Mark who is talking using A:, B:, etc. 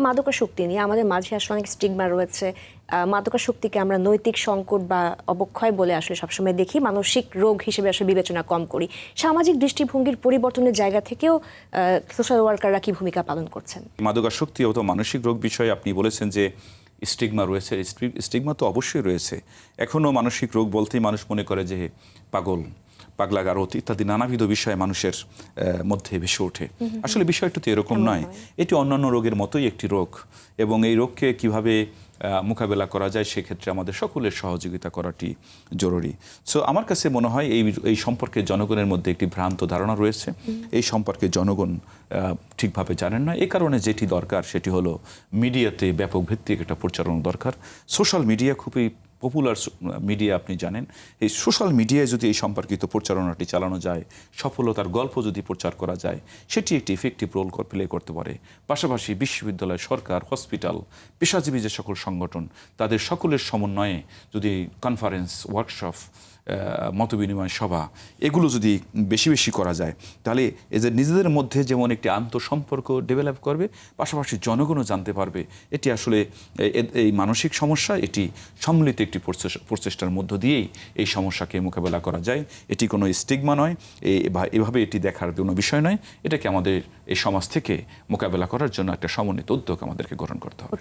A: মাদকাসক্তি নিয়ে আমাদের মাঝে আসলে অনেক স্টিগমা রয়েছে। মাদকাসক্তিকে আমরা নৈতিক সংকট বা অবক্ষয় বলে আসলে সবসময় দেখি, মানসিক রোগ হিসেবে আসলে বিবেচনা কম করি। সামাজিক দৃষ্টিভঙ্গির পরিবর্তনের জায়গা থেকেও সোশ্যাল ওয়ার্কাররা কি ভূমিকা পালন করছেন?
B: মাদকাসক্তি অথবা মানসিক রোগ বিষয়ে আপনি বলেছেন যে স্টিগমা রয়েছে। স্টিগমা তো অবশ্যই রয়েছে। এখনও মানসিক রোগ বলতেই মানুষ মনে করে যে পাগলাগারদ ইত্যাদি নানাবিধ বিষয় মানুষের মধ্যে ভেসে ওঠে। আসলে বিষয়টা তো এরকম নয়। এটি অন্যান্য রোগের মতোই একটি রোগ, এবং এই রোগকে কিভাবে মোকাবেলা করা যায় সেক্ষেত্রে আমাদের সকলের সহযোগিতা করাটি জরুরি। সো আমার কাছে মনে হয় এই সম্পর্কে জনগণের মধ্যে একটি ভ্রান্ত ধারণা রয়েছে। এই সম্পর্কে জনগণ ঠিকভাবে জানেন না। এই কারণে যেটি দরকার সেটি হলো মিডিয়াতে ব্যাপক ভিত্তিক একটা প্রচারণা দরকার। সোশ্যাল মিডিয়া খুবই পপুলার মিডিয়া, আপনি জানেন। এই সোশ্যাল মিডিয়ায় যদি এই সম্পর্কিত প্রচারণাটি চালানো যায়, সফলতার গল্প যদি প্রচার করা যায়, সেটি একটি ইফেক্টিভ রোল প্লে করতে পারে। পাশাপাশি বিশ্ববিদ্যালয়, সরকার, হসপিটাল, পেশাজীবী যে সকল সংগঠন, তাদের সকলের সমন্বয়ে যদি কনফারেন্স, ওয়ার্কশপ, মতবিনিময় সভা, এগুলো যদি বেশি বেশি করা যায়, তাহলে এদের নিজেদের মধ্যে যেমন একটি আন্তঃসম্পর্ক ডেভেলপ করবে, পাশাপাশি জনগণও জানতে পারবে এটি আসলে এই মানসিক সমস্যা, এটি সম্মিলিত একটি প্রচেষ্টার মধ্য দিয়েই এই সমস্যাকে মোকাবেলা করা যায়। এটি কোনো স্টিগমা নয়, এভাবে এটি দেখার কোনো বিষয় নয়। এটাকে আমাদের এই সমাজ থেকে মোকাবেলা করার জন্য একটা সমন্বিত উদ্যোগ আমাদেরকে গ্রহণ করতে হবে।